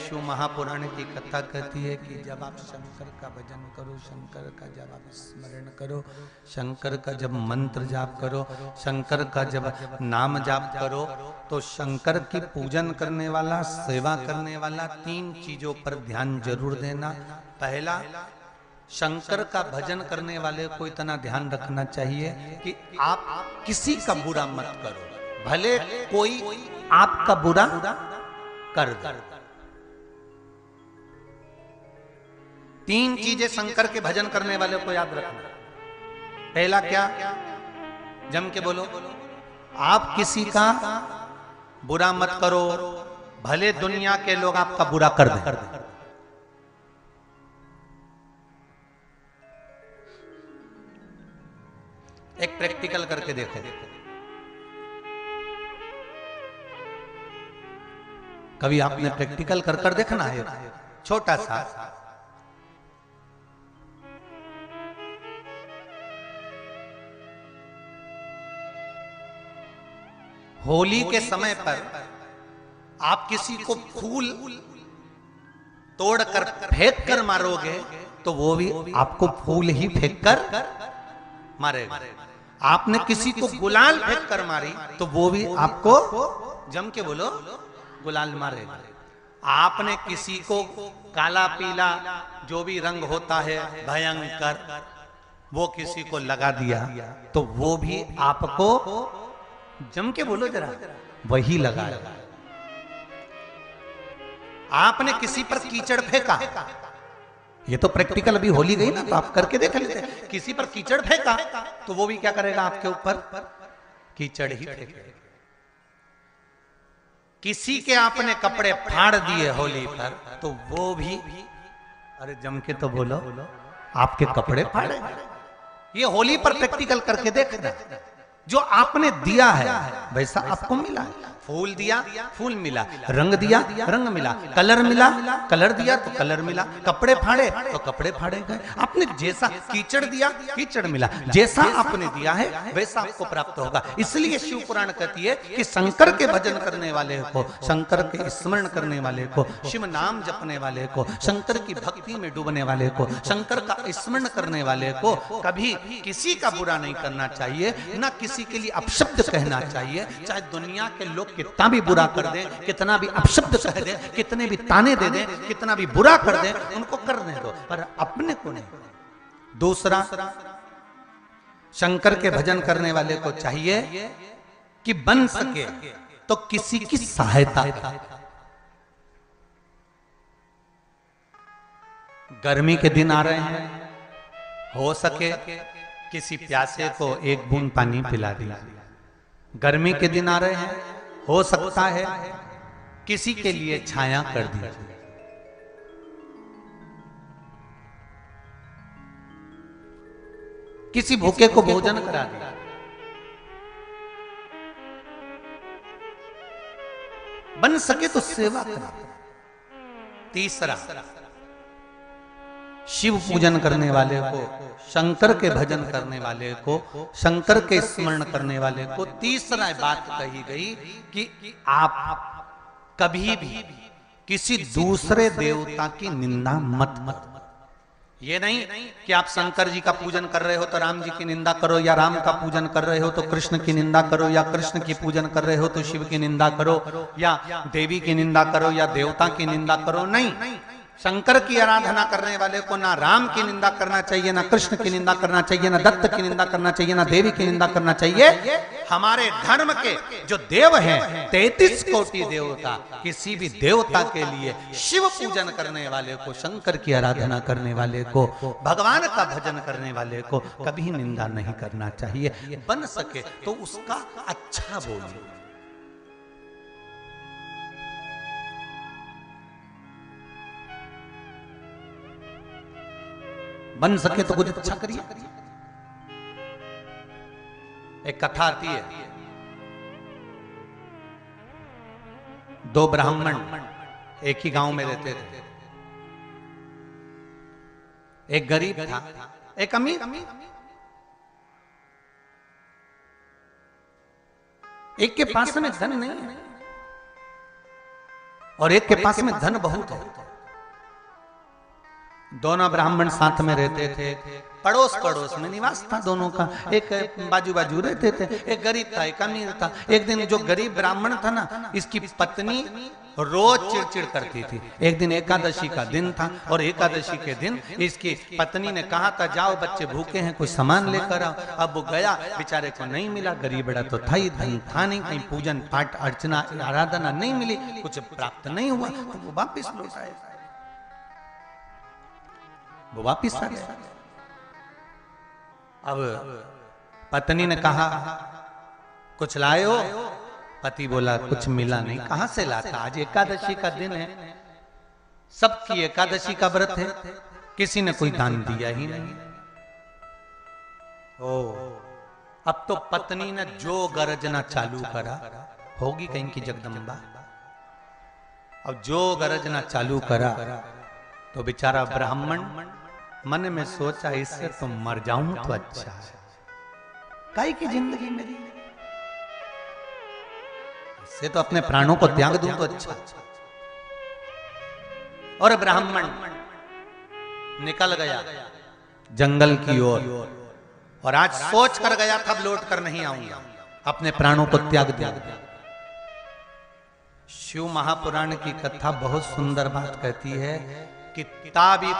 शिव महापुराण की कथा कहती है कि जब आप शंकर का भजन करो, शंकर का जब आप स्मरण करो, शंकर का जब मंत्र जाप करो, शंकर का जब नाम जाप करो, तो शंकर की पूजन करने वाला, सेवा करने वाला 3 चीजों पर ध्यान जरूर देना। पहला, शंकर का भजन करने वाले को इतना ध्यान रखना चाहिए कि आप किसी का बुरा मत करो, भले कोई आपका बुरा कर दे। 3 चीजें शंकर के भजन करने वाले को याद रखना। पहला क्या? जम के बोलो। आप किसी का बुरा मत करो, भले दुनिया के लोग आपका बुरा कर दें। एक प्रैक्टिकल करके देखो। कभी आपने प्रैक्टिकल कर कर देखना है? छोटा सा, होली के समय पर आप किसी को फूल तोड़कर फेंक कर मारोगे तो वो भी आपको फूल ही फेंक कर मारेगा। आपने किसी को गुलाल फेंक कर मारी तो वो भी आपको, जम के बोलो, गुलाल मारेगा। आपने किसी को काला पीला जो भी रंग होता है भयंकर, वो किसी को लगा दिया तो वो भी आपको, जम के बोलो जरा, वही लगाएगा। आपने किसी पर कीचड़ फेंका, ये तो प्रैक्टिकल अभी होली गई ना, तो आप करके देख लेते। किसी पर कीचड़ फेंका तो वो भी क्या करेगा? आपके ऊपर कीचड़ ही फेंकेगा। किसी के आपने कपड़े फाड़ दिए होली पर तो वो भी, अरे जम के तो बोलो, आपके कपड़े फाड़े। ये होली पर प्रैक्टिकल करके देखना। जो आपने दिया है वैसा आपको मिला। फूल दिया, फूल मिला। रंग दिया, रंग मिला। कलर मिला, कलर दिया तो कलर मिला। कपड़े फाड़े तो कपड़े फाड़े गए। आपने जैसा कीचड़ दिया, कीचड़ मिला। जैसा आपने दिया है वैसा आपको प्राप्त होगा। इसलिए शिव पुराण कहती है कि शंकर के भजन करने वाले को, शंकर के स्मरण करने वाले को, शिव नाम जपने वाले को, शंकर की भक्ति में डूबने वाले को, शंकर का स्मरण करने वाले को कभी किसी का बुरा नहीं करना चाहिए, ना किसी के लिए अपशब्द कहना चाहिए। चाहे दुनिया के लोग कितना भी बुरा कर दें, कितना भी अपशब्द कह दें, कितने भी ताने दे दें, कितना भी बुरा कर दें, उनको करने दो, पर अपने को नहीं। दूसरा, शंकर के भजन करने वाले को चाहिए कि बन सके तो किसी की सहायता। गर्मी के दिन आ रहे हैं, हो सके किसी प्यासे को 1 बूंद पानी पिला दिया। गर्मी के दिन आ रहे हैं, हो सकता है किसी के लिए छाया कर दी। किसी भूखे को भोजन करा दिया। बन सके तो सेवा करा। तीसरा, शिव पूजन करने वाले को, शंकर के भजन करने वाले को, शंकर के स्मरण करने वाले को तीसरा बात कही गई कि आप कभी भी किसी दूसरे देवता की निंदा मत। ये नहीं कि आप शंकर जी का पूजन कर रहे हो तो राम जी की निंदा करो, या राम का पूजन कर रहे हो तो कृष्ण की निंदा करो, या कृष्ण की पूजन कर रहे हो तो शिव की निंदा करो, या देवी की निंदा करो, या देवता की निंदा करो। नहीं, शंकर की आराधना करने वाले को ना राम की निंदा करना चाहिए, ना कृष्ण की निंदा करना चाहिए, ना दत्त की निंदा करना चाहिए, ना देवी की निंदा करना चाहिए। हमारे धर्म के जो देव हैं, 33 कोटि देवता, किसी भी देवता के लिए शिव पूजन करने वाले को, शंकर की आराधना करने वाले को, भगवान का भजन करने वाले को कभी निंदा नहीं करना चाहिए। बन सके तो उसका अच्छा बोलिए। बन सके तो कुछ अच्छा करिए। एक कथा आती है, 2 ब्राह्मण एक ही गांव में रहते थे। एक गरीब था, एक अमीर। एक के पास में धन नहीं है, और एक के पास में धन बहुत है। दोनों ब्राह्मण साथ में रहते थे, पड़ोस पड़ोस में निवास था दोनों का, एक बाजू बाजू रहते थे। एक गरीब था, एक अमीर था। एक दिन जो गरीब ब्राह्मण था ना, इसकी पत्नी रोज चिड़चिड़ करती थी। एक दिन एकादशी का दिन था और एकादशी के दिन इसकी पत्नी ने कहा था जाओ बच्चे भूखे हैं कुछ सामान लेकर आओ। अब वो गया, बेचारे को नहीं मिला। गरीब बड़ा तो था ही, धन था नहीं, कहीं पूजन पाठ अर्चना आराधना नहीं मिली, कुछ प्राप्त नहीं हुआ। तो वो वापिस लौट आए, वो वापिस आ गया। अब पत्नी ने कहा कुछ लाए हो? पति बोला कुछ मिला नहीं। कहां से लाता, आज एकादशी का दिन है, सबकी एकादशी का व्रत है, किसी ने कोई दान दिया ही नहीं। ओ अब तो पत्नी ने जो गरजना चालू करा, होगी कहीं की जगदम्बा। अब जो गरजना चालू करा तो बेचारा ब्राह्मण मन में सोचा इससे तो मर जाऊं तो अच्छा है, काहे की जिंदगी मेरी, इससे तो अपने प्राणों को त्याग दूं तो अच्छा। और ब्राह्मण निकल गया जंगल की ओर, और आज सोच कर गया था लौट कर नहीं आऊंगा, अपने प्राणों को त्याग दूंगा। शिव महापुराण की कथा बहुत सुंदर बात कहती है कि ताबी